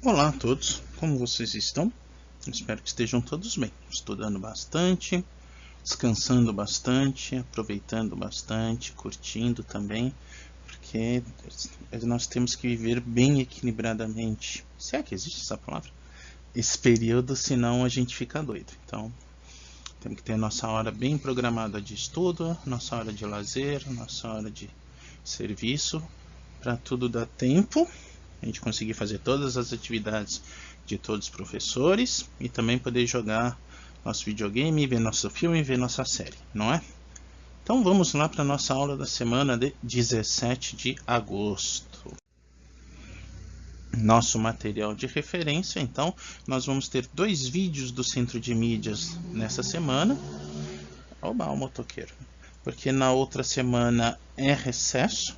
Olá a todos, como vocês estão? Espero que estejam todos bem, estudando bastante, descansando bastante, aproveitando bastante, curtindo também, porque nós temos que viver bem equilibradamente, se é que existe essa palavra, esse período, senão a gente fica doido. Então, temos que ter nossa hora bem programada de estudo, nossa hora de lazer, nossa hora de serviço, para tudo dar tempo, a gente conseguir fazer todas as atividades de todos os professores e também poder jogar nosso videogame, ver nosso filme, ver nossa série, não é? Então vamos lá para a nossa aula da semana de 17 de agosto. Nosso material de referência, então, nós vamos ter 2 vídeos do Centro de Mídias nessa semana. Oba, o motoqueiro. Porque na outra semana é recesso,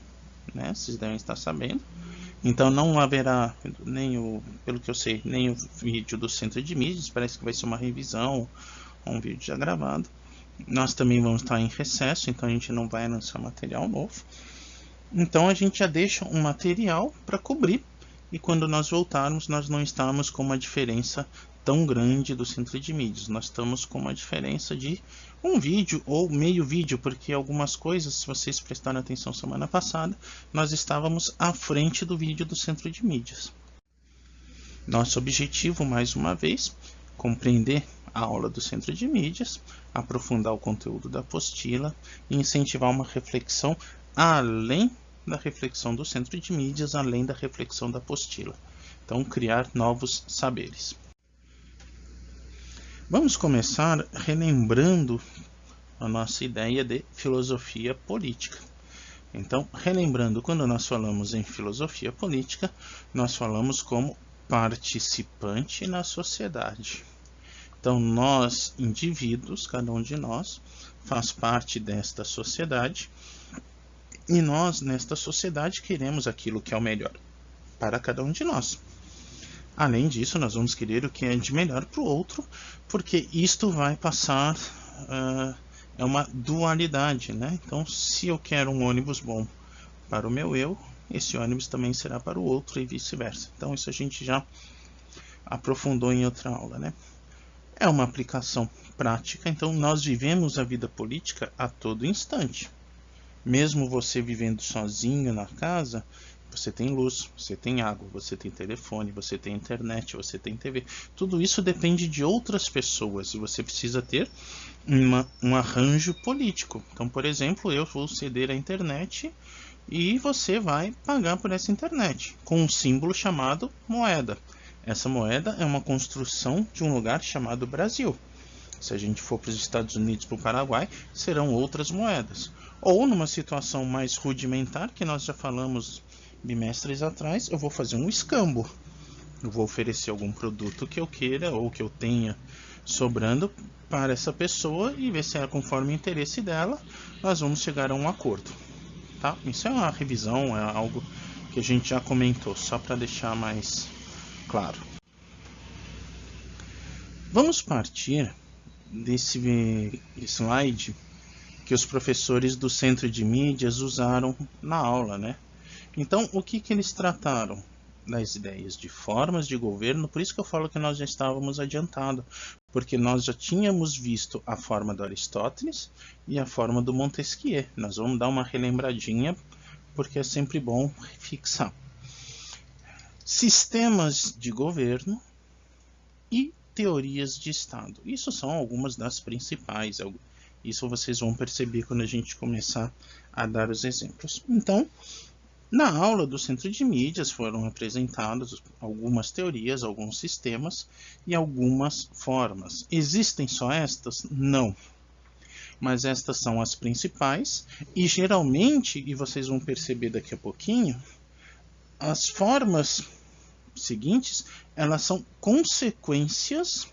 né? Vocês devem estar sabendo. Então não haverá pelo que eu sei, nem o vídeo do Centro de Mídias, parece que vai ser uma revisão, um vídeo já gravado. Nós também vamos estar em recesso, então a gente não vai lançar material novo. Então a gente já deixa um material para cobrir, e quando nós voltarmos, nós não estamos com uma diferença tão grande do Centro de Mídias. Nós estamos com uma diferença de um vídeo ou meio vídeo, porque algumas coisas, se vocês prestaram atenção semana passada, nós estávamos à frente do vídeo do Centro de Mídias. Nosso objetivo, mais uma vez, compreender a aula do Centro de Mídias, aprofundar o conteúdo da apostila e incentivar uma reflexão além da reflexão do Centro de Mídias, além da reflexão da apostila. Então, criar novos saberes. Vamos começar relembrando a nossa ideia de filosofia política. Então, relembrando, quando nós falamos em filosofia política, nós falamos como participante na sociedade. Então, nós, indivíduos, cada um de nós, faz parte desta sociedade, e nós, nesta sociedade, queremos aquilo que é o melhor para cada um de nós. Além disso, nós vamos querer o que é de melhor para o outro, porque isto vai passar, é uma dualidade, né? Então, se eu quero um ônibus bom para o meu eu, esse ônibus também será para o outro e vice-versa. Então, isso a gente já aprofundou em outra aula, né? É uma aplicação prática, então nós vivemos a vida política a todo instante. Mesmo você vivendo sozinho na casa, você tem luz, você tem água, você tem telefone, você tem internet, você tem TV. Tudo isso depende de outras pessoas e você precisa ter um arranjo político. Então, por exemplo, eu vou ceder a internet e você vai pagar por essa internet com um símbolo chamado moeda. Essa moeda é uma construção de um lugar chamado Brasil. Se a gente for para os Estados Unidos, para o Paraguai, serão outras moedas. Ou numa situação mais rudimentar, que nós já falamos bimestres atrás, eu vou fazer um escambo. Eu vou oferecer algum produto que eu queira ou que eu tenha sobrando para essa pessoa e ver se é conforme o interesse dela, nós vamos chegar a um acordo. Tá? Isso é uma revisão, é algo que a gente já comentou, só para deixar mais claro. Vamos partir desse slide que os professores do Centro de Mídias usaram na aula, né? Então, o que eles trataram? Das ideias de formas de governo, por isso que eu falo que nós já estávamos adiantados, porque nós já tínhamos visto a forma do Aristóteles e a forma do Montesquieu. Nós vamos dar uma relembradinha, porque é sempre bom fixar. Sistemas de governo e teorias de Estado. Isso são algumas das principais. Isso vocês vão perceber quando a gente começar a dar os exemplos. Então, na aula do Centro de Mídias foram apresentadas algumas teorias, alguns sistemas e algumas formas. Existem só estas? Não. Mas estas são as principais e geralmente, e vocês vão perceber daqui a pouquinho, as formas seguintes, elas são consequências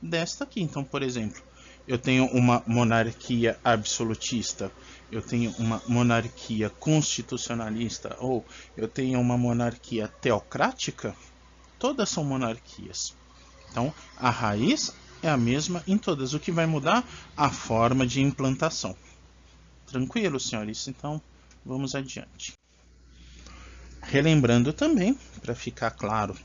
desta aqui. Então, por exemplo, eu tenho uma monarquia absolutista, eu tenho uma monarquia constitucionalista, ou eu tenho uma monarquia teocrática, todas são monarquias. Então, a raiz é a mesma em todas. O que vai mudar? A forma de implantação. Tranquilo, senhores? Então, vamos adiante. Relembrando também, para ficar claro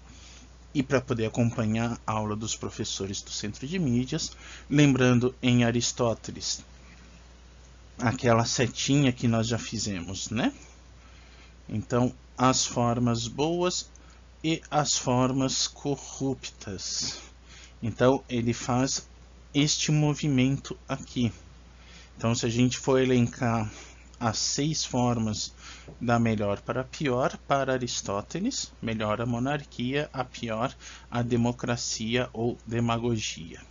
e para poder acompanhar a aula dos professores do Centro de Mídias, lembrando em Aristóteles, aquela setinha que nós já fizemos, né? Então, as formas boas e as formas corruptas. Então, ele faz este movimento aqui. Então, se a gente for elencar as 6 formas da melhor para a pior, para Aristóteles, melhor a monarquia, a pior a democracia ou demagogia.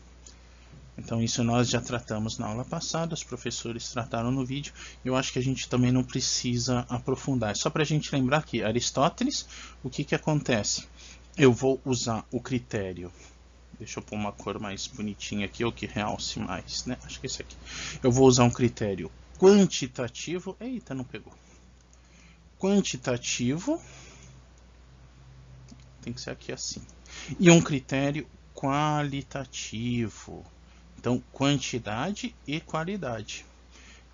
Então isso nós já tratamos na aula passada, os professores trataram no vídeo, eu acho que a gente também não precisa aprofundar. Só para a gente lembrar que Aristóteles, o que acontece? Eu vou usar o critério, deixa eu pôr uma cor mais bonitinha aqui, ou que realce mais, né? Acho que esse aqui. Eu vou usar um critério quantitativo, eita, não pegou. Quantitativo, tem que ser aqui assim. E um critério qualitativo. Então, quantidade e qualidade.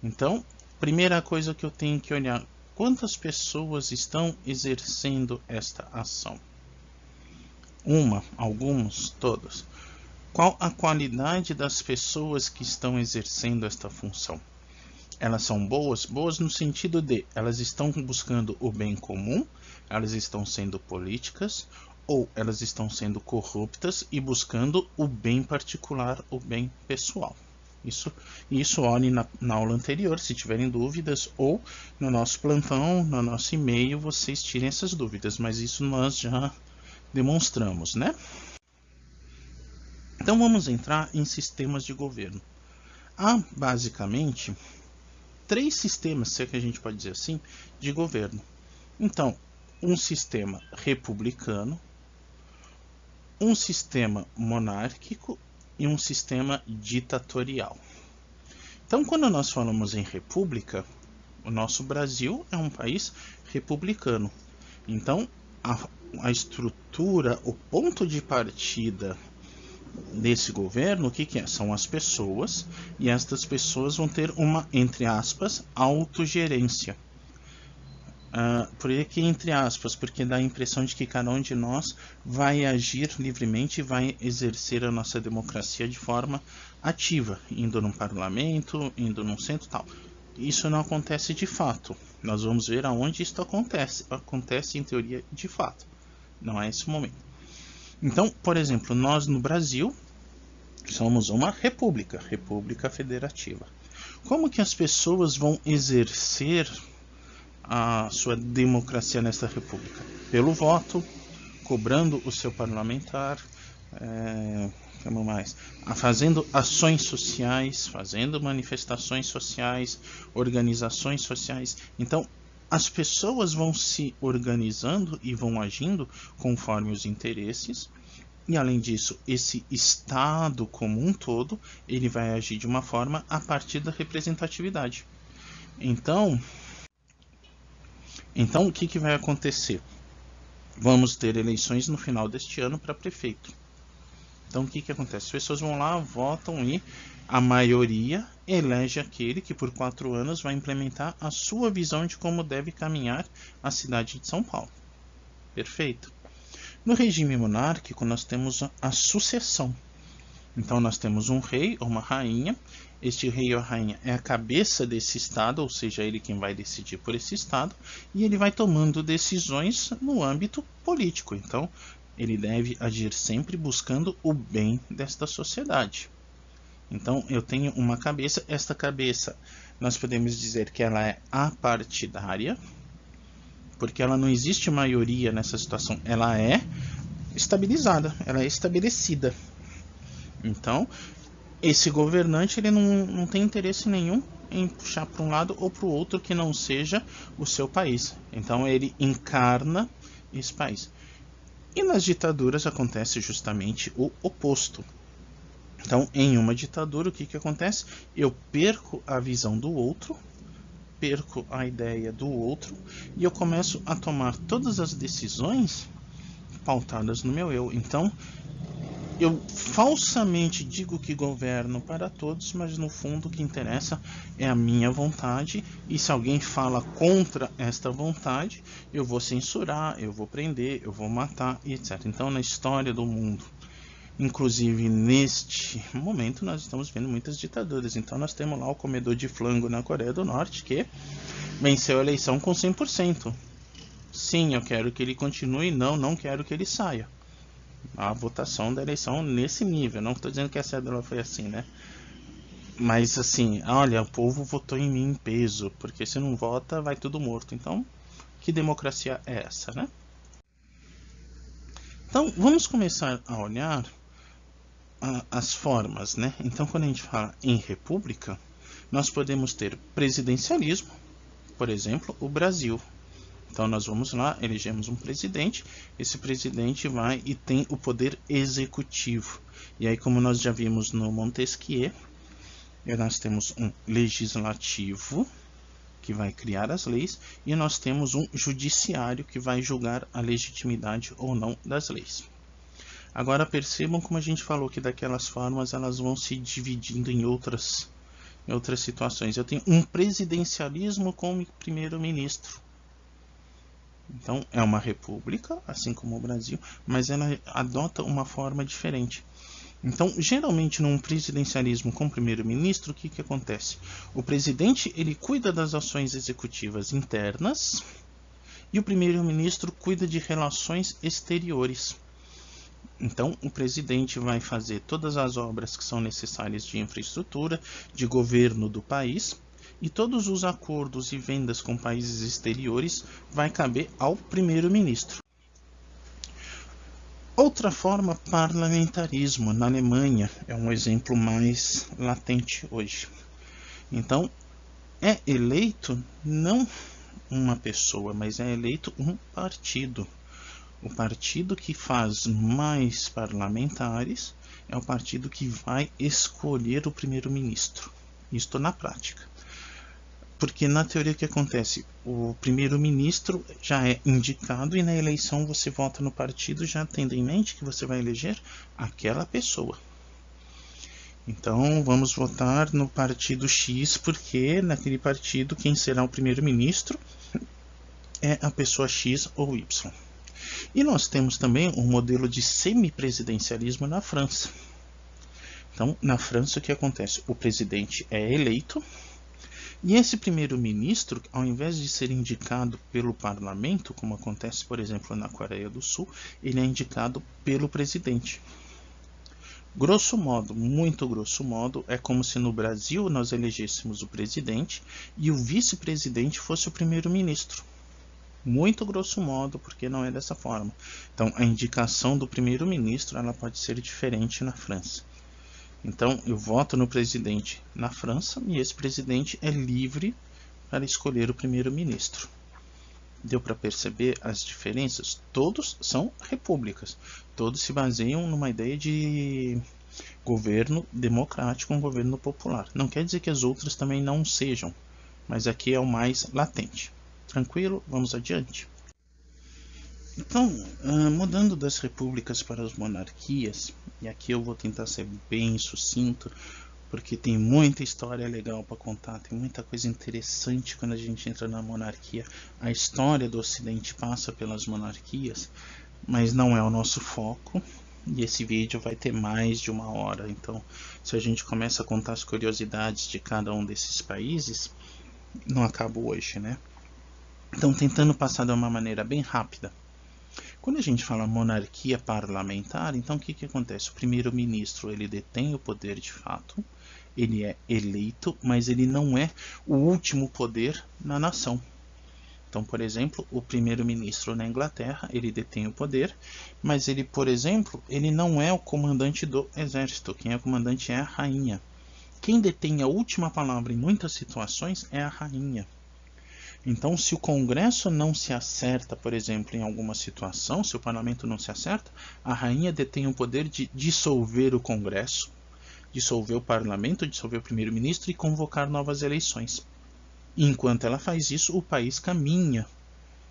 Então, primeira coisa que eu tenho que olhar, quantas pessoas estão exercendo esta ação? Uma, algumas, todas. Qual a qualidade das pessoas que estão exercendo esta função? Elas são boas? Boas no sentido de elas estão buscando o bem comum, elas estão sendo políticas, ou elas estão sendo corruptas e buscando o bem particular, o bem pessoal. Isso olhem na aula anterior, se tiverem dúvidas, ou no nosso plantão, no nosso e-mail, vocês tirem essas dúvidas, mas isso nós já demonstramos, né? Então vamos entrar em sistemas de governo. Há basicamente 3 sistemas, se é que a gente pode dizer assim, de governo. Então, um sistema republicano, um sistema monárquico e um sistema ditatorial. Então, quando nós falamos em república, o nosso Brasil é um país republicano. Então, a estrutura, o ponto de partida desse governo, o que é? São as pessoas, e estas pessoas vão ter uma, entre aspas, autogerência. Por que entre aspas? Porque dá a impressão de que cada um de nós vai agir livremente e vai exercer a nossa democracia de forma ativa, indo num parlamento, indo num centro e tal. Isso não acontece de fato. Nós vamos ver aonde isso acontece. Acontece em teoria de fato. Não é esse o momento. Então, por exemplo, nós no Brasil somos uma república federativa. Como que as pessoas vão exercer a sua democracia nesta república? Pelo voto, cobrando o seu parlamentar, fazendo ações sociais, fazendo manifestações sociais, organizações sociais. Então, as pessoas vão se organizando e vão agindo conforme os interesses. E além disso, esse Estado como um todo, ele vai agir de uma forma a partir da representatividade. Então o que vai acontecer? Vamos ter eleições no final deste ano para prefeito. Então o que acontece? As pessoas vão lá, votam e a maioria elege aquele que por 4 anos vai implementar a sua visão de como deve caminhar a cidade de São Paulo. Perfeito. No regime monárquico nós temos a sucessão. Então nós temos um rei ou uma rainha. Este rei ou rainha é a cabeça desse estado, ou seja, ele quem vai decidir por esse estado, e ele vai tomando decisões no âmbito político. Então ele deve agir sempre buscando o bem desta sociedade. Então eu tenho uma cabeça, esta cabeça nós podemos dizer que ela é apartidária, porque ela não existe maioria nessa situação, ela é estabilizada, ela é estabelecida. Então, esse governante ele não tem interesse nenhum em puxar para um lado ou para o outro que não seja o seu país. Então, ele encarna esse país. E nas ditaduras acontece justamente o oposto. Então, em uma ditadura, o que acontece? Eu perco a visão do outro, perco a ideia do outro e eu começo a tomar todas as decisões pautadas no meu eu. Então, eu falsamente digo que governo para todos, mas no fundo o que interessa é a minha vontade, e se alguém fala contra esta vontade, eu vou censurar, eu vou prender, eu vou matar, e etc. Então, na história do mundo, inclusive neste momento, nós estamos vendo muitas ditaduras. Então, nós temos lá o comedor de flango na Coreia do Norte, que venceu a eleição com 100%. Sim, eu quero que ele continue, não quero que ele saia. A votação da eleição nesse nível. Não estou dizendo que a cédula foi assim, né? Mas assim, olha, o povo votou em mim em peso, porque se não vota, vai tudo morto. Então, que democracia é essa, né? Então, vamos começar a olhar as formas, né? Então, quando a gente fala em república, nós podemos ter presidencialismo, por exemplo, o Brasil. Então nós vamos lá, elegemos um presidente, esse presidente vai e tem o poder executivo. E aí, como nós já vimos no Montesquieu, nós temos um legislativo, que vai criar as leis, e nós temos um judiciário, que vai julgar a legitimidade ou não das leis. Agora percebam como a gente falou que daquelas formas elas vão se dividindo em outras situações. Eu tenho um presidencialismo como primeiro-ministro. Então, é uma república, assim como o Brasil, mas ela adota uma forma diferente. Então, geralmente, num presidencialismo com primeiro-ministro, o que acontece? O presidente ele cuida das ações executivas internas e o primeiro-ministro cuida de relações exteriores. Então, o presidente vai fazer todas as obras que são necessárias de infraestrutura, de governo do país, e todos os acordos e vendas com países exteriores vai caber ao primeiro-ministro. Outra forma, parlamentarismo. Na Alemanha é um exemplo mais latente hoje. Então, é eleito não uma pessoa, mas é eleito um partido. O partido que faz mais parlamentares é o partido que vai escolher o primeiro-ministro. Isto na prática. Porque na teoria o que acontece? O primeiro-ministro já é indicado e na eleição você vota no partido já tendo em mente que você vai eleger aquela pessoa. Então vamos votar no partido X porque naquele partido quem será o primeiro-ministro é a pessoa X ou Y. E nós temos também um modelo de semipresidencialismo na França. Então na França o que acontece? O presidente é eleito. E esse primeiro-ministro, ao invés de ser indicado pelo parlamento, como acontece, por exemplo, na Coreia do Sul, ele é indicado pelo presidente. Grosso modo, muito grosso modo, é como se no Brasil nós elegêssemos o presidente e o vice-presidente fosse o primeiro-ministro. Muito grosso modo, porque não é dessa forma. Então, a indicação do primeiro-ministro ela pode ser diferente na França. Então, eu voto no presidente na França e esse presidente é livre para escolher o primeiro-ministro. Deu para perceber as diferenças? Todos são repúblicas. Todos se baseiam numa ideia de governo democrático, um governo popular. Não quer dizer que as outras também não sejam, mas aqui é o mais latente. Tranquilo? Vamos adiante. Então, mudando das repúblicas para as monarquias, e aqui eu vou tentar ser bem sucinto, porque tem muita história legal para contar, tem muita coisa interessante quando a gente entra na monarquia. A história do Ocidente passa pelas monarquias, mas não é o nosso foco, e esse vídeo vai ter mais de 1 hora. Então, se a gente começa a contar as curiosidades de cada um desses países, não acaba hoje, né? Então, tentando passar de uma maneira bem rápida. Quando a gente fala monarquia parlamentar, então o que acontece? O primeiro-ministro ele detém o poder de fato, ele é eleito, mas ele não é o último poder na nação. Então, por exemplo, o primeiro-ministro na Inglaterra, ele detém o poder, mas ele, por exemplo, ele não é o comandante do exército. Quem é o comandante é a rainha. Quem detém a última palavra em muitas situações é a rainha. Então, se o Congresso não se acerta, por exemplo, em alguma situação, se o parlamento não se acerta, a rainha detém o poder de dissolver o Congresso, dissolver o parlamento, dissolver o primeiro-ministro e convocar novas eleições. E enquanto ela faz isso, o país caminha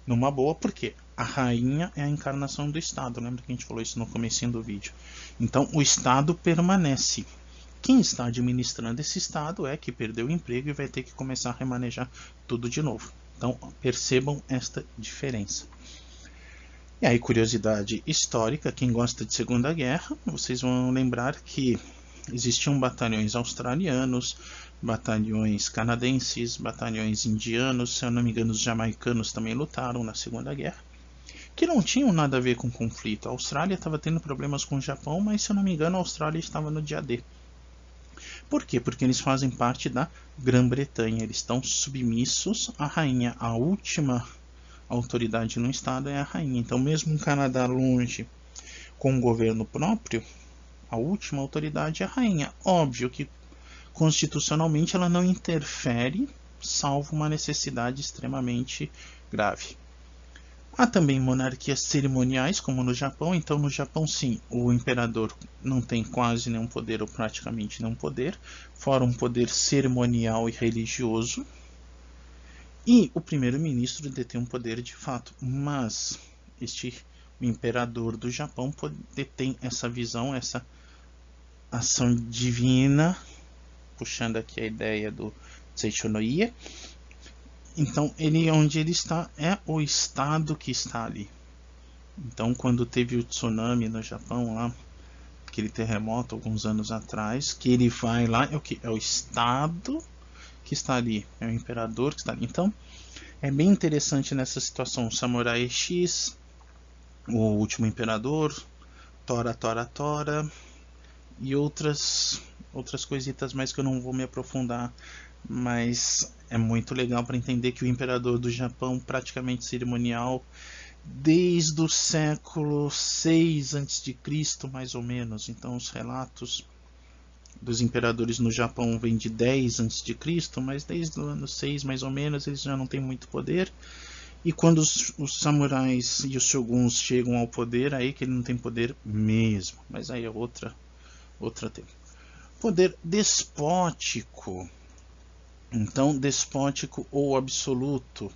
numa boa, porque A rainha é a encarnação do Estado. Lembra que a gente falou isso no comecinho do vídeo? Então, o Estado permanece. Quem está administrando esse Estado é que perdeu o emprego e vai ter que começar a remanejar tudo de novo. Então, percebam esta diferença. E aí, curiosidade histórica, quem gosta de Segunda Guerra, vocês vão lembrar que existiam batalhões australianos, batalhões canadenses, batalhões indianos, se eu não me engano os jamaicanos também lutaram na Segunda Guerra, que não tinham nada a ver com conflito. A Austrália estava tendo problemas com o Japão, mas se eu não me engano a Austrália estava no dia D. Por quê? Porque eles fazem parte da Grã-Bretanha, eles estão submissos à rainha. A última autoridade no estado é a rainha. Então mesmo um Canadá longe com um governo próprio, a última autoridade é a rainha. Óbvio que constitucionalmente ela não interfere, salvo uma necessidade extremamente grave. Há também monarquias cerimoniais, como no Japão. Então no Japão sim, o imperador não tem quase nenhum poder ou praticamente nenhum poder, fora um poder cerimonial e religioso. E o primeiro-ministro detém um poder de fato, mas o imperador do Japão detém essa visão, essa ação divina, puxando aqui a ideia do Seishonoye. Então, onde ele está é o estado que está ali. Então, quando teve o tsunami no Japão, lá, aquele terremoto alguns anos atrás, que ele vai lá, é o que? É o estado que está ali, é o imperador que está ali. Então, é bem interessante nessa situação. O Samurai X, o último imperador, Tora e outras coisitas mais que eu não vou me aprofundar, mas é muito legal para entender que o imperador do Japão, praticamente cerimonial, desde o século 6 a.C., mais ou menos. Então os relatos dos imperadores no Japão vêm de 10 a.C., mas desde o ano 6 mais ou menos eles já não têm muito poder. E quando os samurais e os shoguns chegam ao poder, aí que ele não tem poder mesmo. Mas aí é outra tema. Poder despótico. Então, despótico ou absoluto.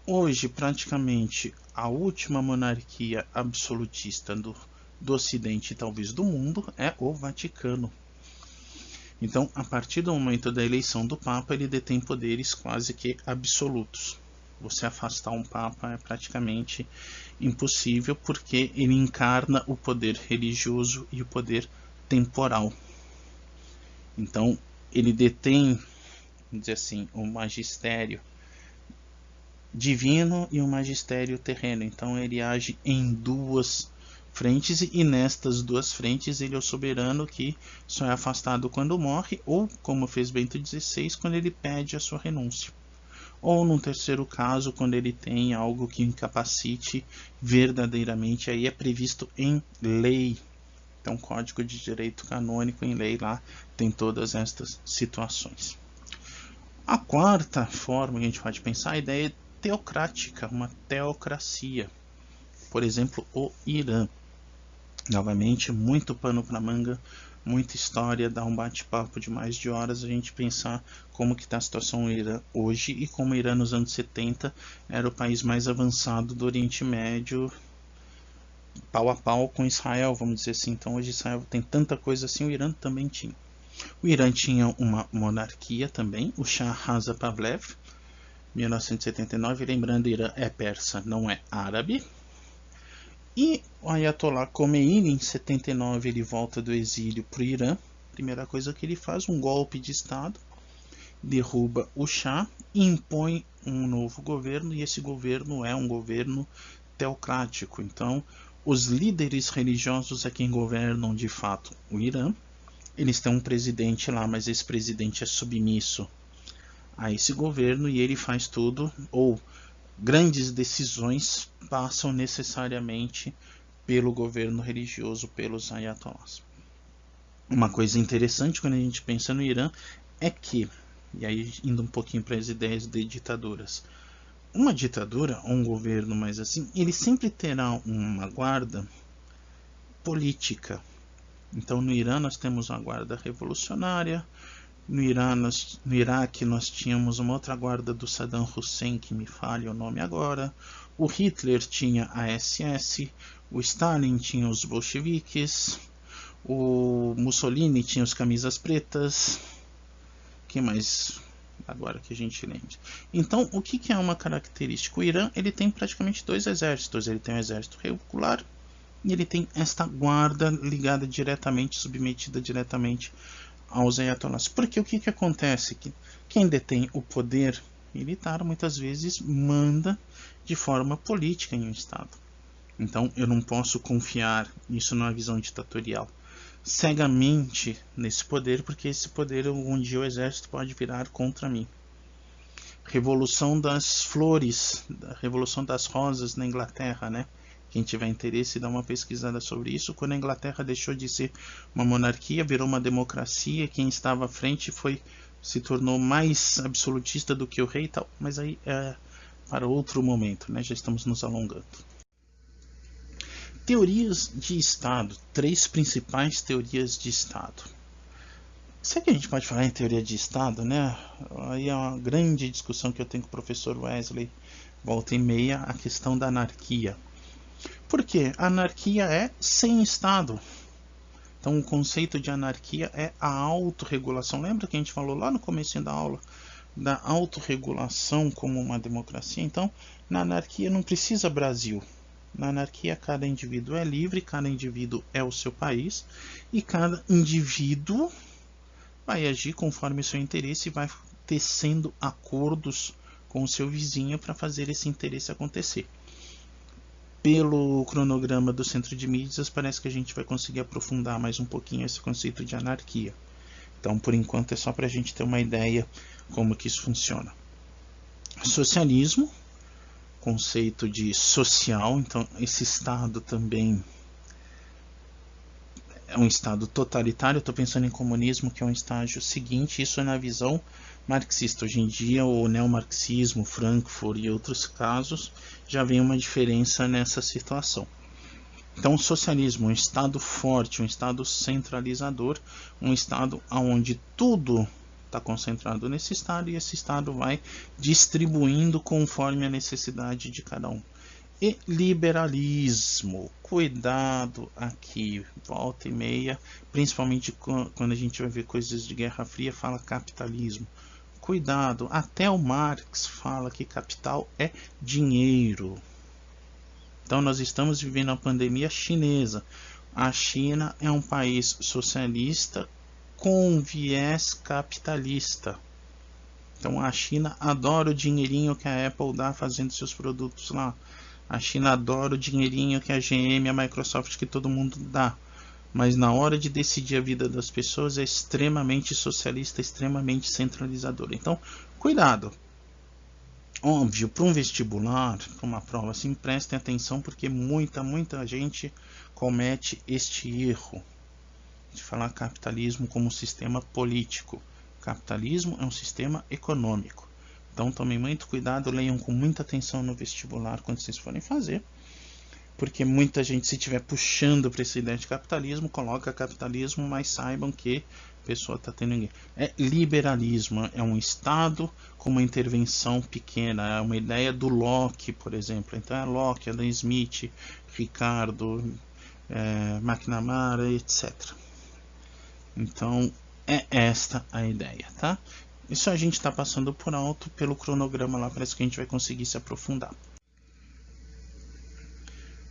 Hoje, praticamente, a última monarquia absolutista do Ocidente e talvez do mundo é o Vaticano. Então, a partir do momento da eleição do Papa, ele detém poderes quase que absolutos. Você afastar um Papa é praticamente impossível, porque ele encarna o poder religioso e o poder temporal. Então, ele detém, vamos dizer assim, o magistério divino e o magistério terreno. Então, ele age em duas frentes, e nestas duas frentes ele é o soberano que só é afastado quando morre, ou, como fez Bento XVI, quando ele pede a sua renúncia. Ou, num terceiro caso, quando ele tem algo que incapacite verdadeiramente, aí é previsto em lei. Então, Código de Direito Canônico em lei lá tem todas estas situações. A quarta forma que a gente pode pensar é a ideia teocrática, uma teocracia. Por exemplo, o Irã. Novamente, muito pano para manga, muita história, dá um bate-papo de mais de horas a gente pensar como que está a situação no Irã hoje e como o Irã nos anos 70 era o país mais avançado do Oriente Médio, pau a pau com Israel, vamos dizer assim. Então hoje Israel tem tanta coisa assim, o Irã também tinha. O Irã tinha uma monarquia também, o Shah Reza Pahlavi, 1979, lembrando, o Irã é persa, não é árabe. E o Ayatollah Khomeini, em 79, ele volta do exílio para o Irã. Primeira coisa que ele faz, um golpe de Estado, derruba o Shah e impõe um novo governo, e esse governo é um governo teocrático. Então, os líderes religiosos é quem governam de fato o Irã. Eles têm um presidente lá, mas esse presidente é submisso a esse governo e ele faz tudo, ou grandes decisões passam necessariamente pelo governo religioso, pelos ayatollahs. Uma coisa interessante quando a gente pensa no Irã é que, e aí indo um pouquinho para as ideias de ditaduras, uma ditadura, ou um governo mais assim, ele sempre terá uma guarda política. Então no Irã nós temos uma guarda revolucionária, No Iraque nós tínhamos uma outra guarda do Saddam Hussein, que me falha o nome agora. O Hitler tinha a SS, o Stalin tinha os bolcheviques, o Mussolini tinha os camisas pretas. Que mais agora que a gente lembre? Então, o que é uma característica? O Irã ele tem praticamente dois exércitos. Ele tem um exército regular e ele tem esta guarda ligada diretamente, submetida diretamente aos ayatollahs. Porque o que acontece? Que quem detém o poder militar muitas vezes manda de forma política em um estado. Então eu não posso confiar isso numa visão ditatorial cegamente nesse poder, porque esse poder um dia o exército pode virar contra mim. Revolução das flores, a Revolução das Rosas na Inglaterra, né? Quem tiver interesse, dá uma pesquisada sobre isso. Quando a Inglaterra deixou de ser uma monarquia, virou uma democracia, quem estava à frente se tornou mais absolutista do que o rei e tal. Mas aí é para outro momento, né? Já estamos nos alongando. Teorias de Estado. 3 principais teorias de Estado. Será que a gente pode falar em teoria de Estado, né? Aí é uma grande discussão que eu tenho com o professor Wesley, volta e meia, a questão da anarquia. Por quê? A anarquia é sem Estado. Então o conceito de anarquia é a autorregulação. Lembra que a gente falou lá no começo da aula da autorregulação como uma democracia? Então, na anarquia não precisa Brasil. Na anarquia, cada indivíduo é livre, cada indivíduo é o seu país e cada indivíduo vai agir conforme seu interesse e vai tecendo acordos com o seu vizinho para fazer esse interesse acontecer. Pelo cronograma do Centro de Mídias, parece que a gente vai conseguir aprofundar mais um pouquinho esse conceito de anarquia. Então, por enquanto, é só para a gente ter uma ideia como que isso funciona. Socialismo, conceito de social, então esse Estado também é um Estado totalitário. Eu estou pensando em comunismo, que é um estágio seguinte, isso é na visão marxista. Hoje em dia, o neomarxismo, Frankfurt e outros casos, já vem uma diferença nessa situação. Então, o socialismo, um Estado forte, um Estado centralizador, um Estado onde tudo está concentrado nesse Estado e esse Estado vai distribuindo conforme a necessidade de cada um. E liberalismo, cuidado aqui, volta e meia, principalmente quando a gente vai ver coisas de Guerra Fria, fala capitalismo. Cuidado, até o Marx fala que capital é dinheiro. Então nós estamos vivendo a pandemia chinesa. A China é um país socialista com viés capitalista. Então a China adora o dinheirinho que a Apple dá fazendo seus produtos lá. A China adora o dinheirinho que a GM, a Microsoft, que todo mundo dá. Mas na hora de decidir a vida das pessoas é extremamente socialista, extremamente centralizador. Então, cuidado. Óbvio, para um vestibular, para uma prova assim, prestem atenção, porque muita gente comete este erro de falar capitalismo como sistema político. Capitalismo é um sistema econômico. Então tomem muito cuidado, leiam com muita atenção no vestibular quando vocês forem fazer, porque muita gente, se estiver puxando para essa ideia de capitalismo, coloca capitalismo, mas saibam que a pessoa está tendo... É liberalismo, é um Estado com uma intervenção pequena, é uma ideia do Locke, por exemplo. Então é Locke, Adam Smith, Ricardo, McNamara, etc. Então é esta a ideia, tá? Isso a gente está passando por alto pelo cronograma lá, parece que a gente vai conseguir se aprofundar.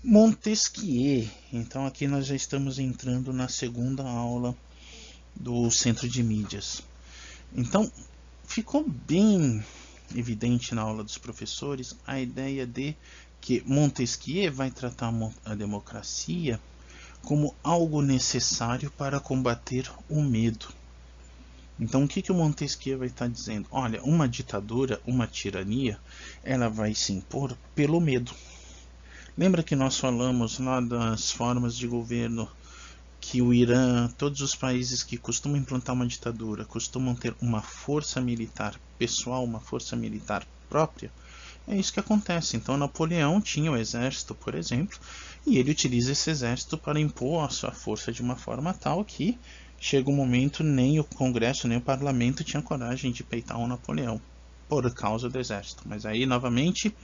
Montesquieu, então aqui nós já estamos entrando na segunda aula do Centro de Mídias. Então ficou bem evidente na aula dos professores a ideia de que Montesquieu vai tratar a democracia como algo necessário para combater o medo. Então o que o Montesquieu vai estar dizendo? Olha, uma ditadura, uma tirania, ela vai se impor pelo medo. Lembra que nós falamos lá das formas de governo, que o Irã, todos os países que costumam implantar uma ditadura, costumam ter uma força militar pessoal, uma força militar própria? É isso que acontece. Então Napoleão tinha o exército, por exemplo, e ele utiliza esse exército para impor a sua força de uma forma tal que chega um momento nem o Congresso nem o Parlamento tinha coragem de peitar o Napoleão por causa do exército. Mas aí novamente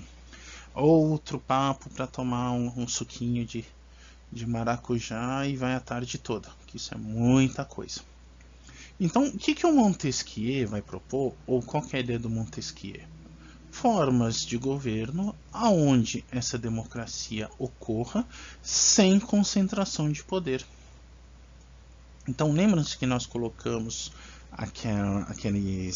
outro papo para tomar um suquinho de maracujá e vai a tarde toda, que isso é muita coisa. Então, o que o Montesquieu vai propor, ou qual que é a ideia do Montesquieu? Formas de governo aonde essa democracia ocorra sem concentração de poder. Então, lembram-se que nós colocamos aquele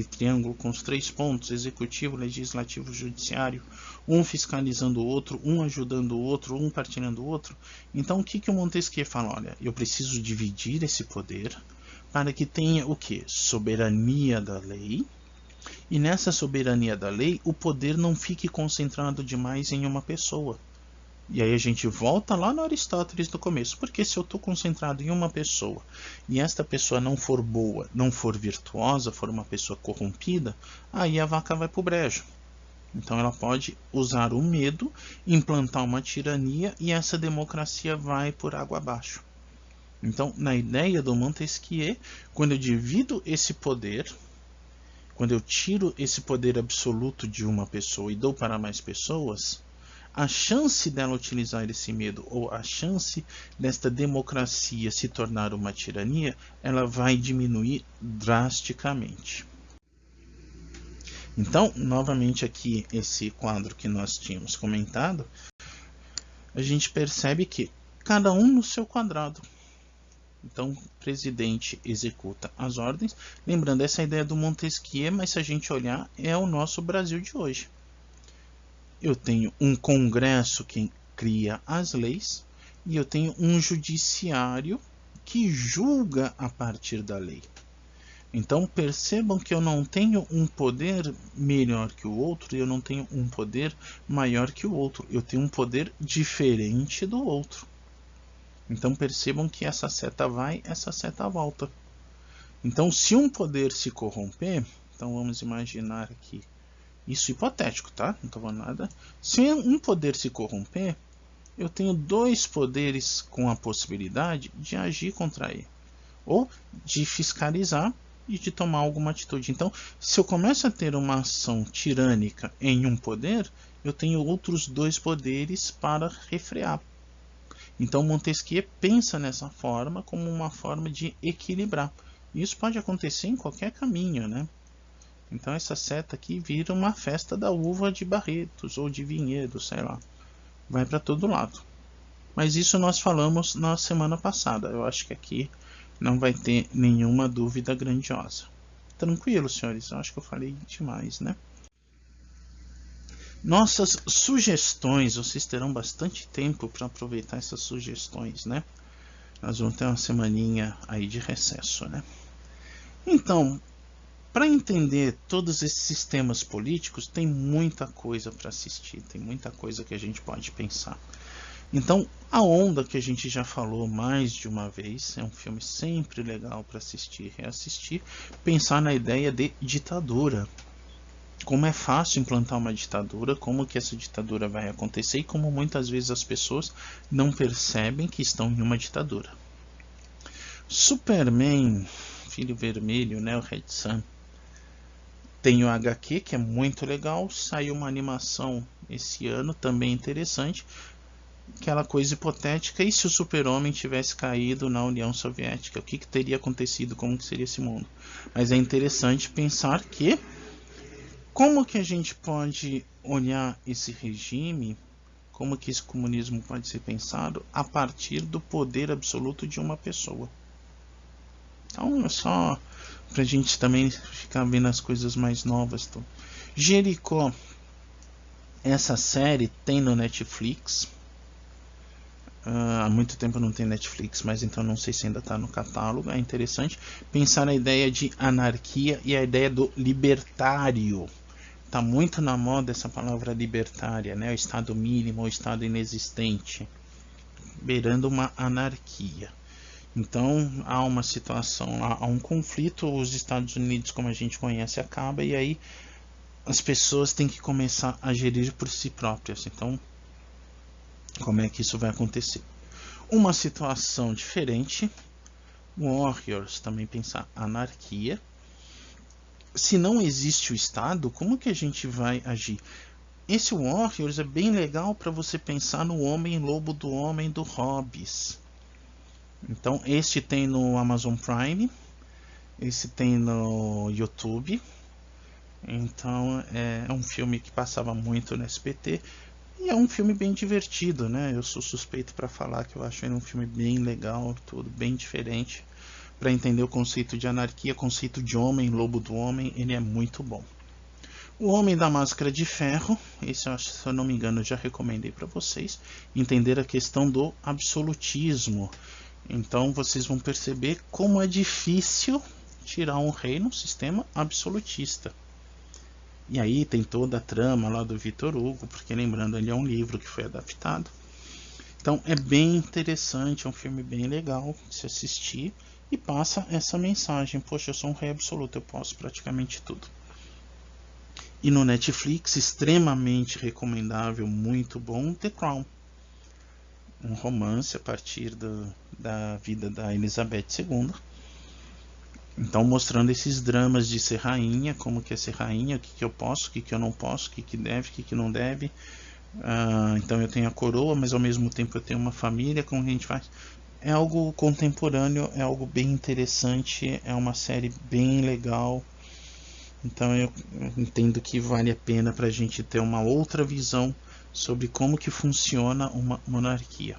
triângulo com os 3 pontos, executivo, legislativo, judiciário, um fiscalizando o outro, um ajudando o outro, um partilhando o outro. Então o que o Montesquieu fala? Olha, eu preciso dividir esse poder para que tenha o que? Soberania da lei, e nessa soberania da lei o poder não fique concentrado demais em uma pessoa. E aí a gente volta lá no Aristóteles do começo, porque se eu estou concentrado em uma pessoa e esta pessoa não for boa, não for virtuosa, for uma pessoa corrompida, aí a vaca vai para o brejo. Então ela pode usar o medo, implantar uma tirania e essa democracia vai por água abaixo. Então, na ideia do Montesquieu, quando eu divido esse poder, quando eu tiro esse poder absoluto de uma pessoa e dou para mais pessoas, a chance dela utilizar esse medo ou a chance desta democracia se tornar uma tirania, ela vai diminuir drasticamente. Então, novamente aqui esse quadro que nós tínhamos comentado, a gente percebe que cada um no seu quadrado. Então, o presidente executa as ordens. Lembrando, essa ideia do Montesquieu, mas se a gente olhar, é o nosso Brasil de hoje. Eu tenho um Congresso que cria as leis e eu tenho um judiciário que julga a partir da lei. Então percebam que eu não tenho um poder melhor que o outro, eu não tenho um poder maior que o outro, eu tenho um poder diferente do outro. Então percebam que essa seta vai, essa seta volta. Então se um poder se corromper, então vamos imaginar aqui, isso hipotético, tá? Não estou falando nada. Se um poder se corromper, eu tenho 2 poderes com a possibilidade de agir contra ele, ou de fiscalizar e de tomar alguma atitude. Então, se eu começo a ter uma ação tirânica em um poder, eu tenho outros 2 poderes para refrear. Então, Montesquieu pensa nessa forma como uma forma de equilibrar. Isso pode acontecer em qualquer caminho, né? Então essa seta aqui vira uma festa da uva de Barretos ou de Vinhedo, sei lá. Vai para todo lado. Mas isso nós falamos na semana passada. Eu acho que aqui não vai ter nenhuma dúvida grandiosa. Tranquilo, senhores. Eu acho que eu falei demais, né? Nossas sugestões. Vocês terão bastante tempo para aproveitar essas sugestões, né? Nós vamos ter uma semaninha aí de recesso, né? Então, para entender todos esses sistemas políticos, tem muita coisa para assistir, tem muita coisa que a gente pode pensar. Então, A Onda, que a gente já falou mais de uma vez, é um filme sempre legal para assistir, reassistir, pensar na ideia de ditadura. Como é fácil implantar uma ditadura, como que essa ditadura vai acontecer e como muitas vezes as pessoas não percebem que estão em uma ditadura. Superman, Filho Vermelho, né, o Red Sun. Tem o HQ, que é muito legal, saiu uma animação esse ano, também interessante, aquela coisa hipotética, e se o Super-Homem tivesse caído na União Soviética, o que teria acontecido, como que seria esse mundo? Mas é interessante pensar que, como que a gente pode olhar esse regime, como que esse comunismo pode ser pensado a partir do poder absoluto de uma pessoa. Então é só pra gente também ficar vendo as coisas mais novas. Então. Jericó, essa série tem no Netflix. Há muito tempo não tem Netflix, mas então não sei se ainda está no catálogo. É interessante pensar na ideia de anarquia e a ideia do libertário. Está muito na moda essa palavra libertária, né? O estado mínimo, o estado inexistente, beirando uma anarquia. Então há uma situação, há um conflito, os Estados Unidos, como a gente conhece, acaba, e aí as pessoas têm que começar a gerir por si próprias. Então, como é que isso vai acontecer? uma situação diferente. Warriors, também pensar anarquia. Se não existe o Estado, como que a gente vai agir? Esse Warriors é bem legal para você pensar no Homem-Lobo do Homem do Hobbes. Então, este tem no Amazon Prime, esse tem no YouTube. Então, é um filme que passava muito no SBT e é um filme bem divertido, né? Eu sou suspeito para falar que eu acho ele um filme bem legal, tudo bem diferente. Para entender o conceito de anarquia, conceito de homem, lobo do homem, ele é muito bom. O Homem da Máscara de Ferro, esse eu acho, se eu não me engano, eu já recomendei para vocês. Entender a questão do absolutismo. Então vocês vão perceber como é difícil tirar um rei num sistema absolutista. E aí tem toda a trama lá do Victor Hugo, porque lembrando, ele é um livro que foi adaptado. Então é bem interessante, é um filme bem legal de se assistir e passa essa mensagem: poxa, eu sou um rei absoluto, eu posso praticamente tudo. E no Netflix, extremamente recomendável, muito bom, The Crown. Um romance a partir da vida da Elizabeth II. Então mostrando esses dramas de ser rainha, como que é ser rainha, o que, que eu posso, o que, que eu não posso, o que, que deve, o que, que não deve. Então eu tenho a coroa, mas ao mesmo tempo eu tenho uma família, como a gente faz? É algo contemporâneo, é algo bem interessante, é uma série bem legal. Então eu entendo que vale a pena para a gente ter uma outra visão sobre como que funciona uma monarquia.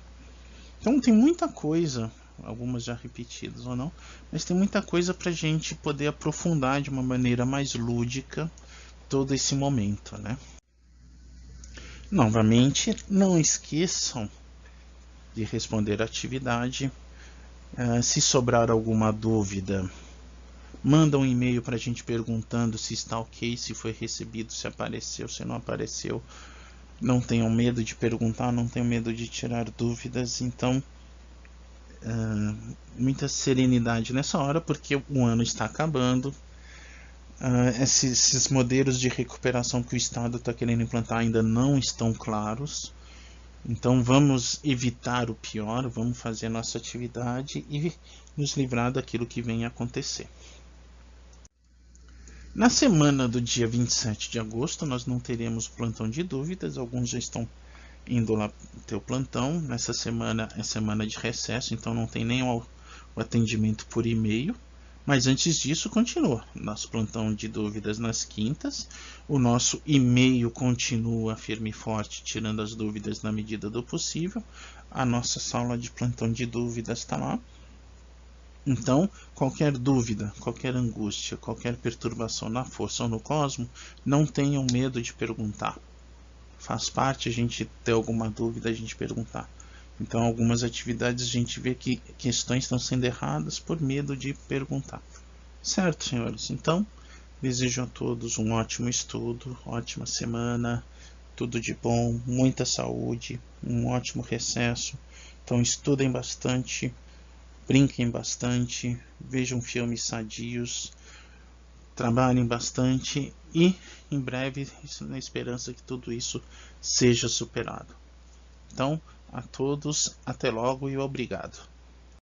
Então tem muita coisa, algumas já repetidas ou não, mas tem muita coisa para a gente poder aprofundar de uma maneira mais lúdica todo esse momento, né? Novamente, não esqueçam de responder a atividade. Se sobrar alguma dúvida, manda um e-mail para a gente perguntando se está ok, se foi recebido, se apareceu, se não apareceu. Não tenham medo de perguntar, não tenham medo de tirar dúvidas. Então, muita serenidade nessa hora, porque o ano está acabando. Esses modelos de recuperação que o Estado está querendo implantar ainda não estão claros. Então vamos evitar o pior, vamos fazer a nossa atividade e nos livrar daquilo que vem a acontecer. Na semana do dia 27 de agosto nós não teremos plantão de dúvidas, alguns já estão indo lá ter o plantão. Nessa semana é semana de recesso, então não tem nem o atendimento por e-mail. Mas antes disso continua nosso plantão de dúvidas nas quintas. O nosso e-mail continua firme e forte, tirando as dúvidas na medida do possível. A nossa sala de plantão de dúvidas está lá. Então, qualquer dúvida, qualquer angústia, qualquer perturbação na força ou no cosmo, não tenham medo de perguntar. Faz parte a gente ter alguma dúvida, a gente perguntar. Então, algumas atividades a gente vê que questões estão sendo erradas por medo de perguntar. Certo, senhores? Então, desejo a todos um ótimo estudo, ótima semana, tudo de bom, muita saúde, um ótimo recesso. Então, estudem bastante, brinquem bastante, vejam filmes sadios, trabalhem bastante e, em breve, na esperança que tudo isso seja superado. Então, a todos, até logo e obrigado.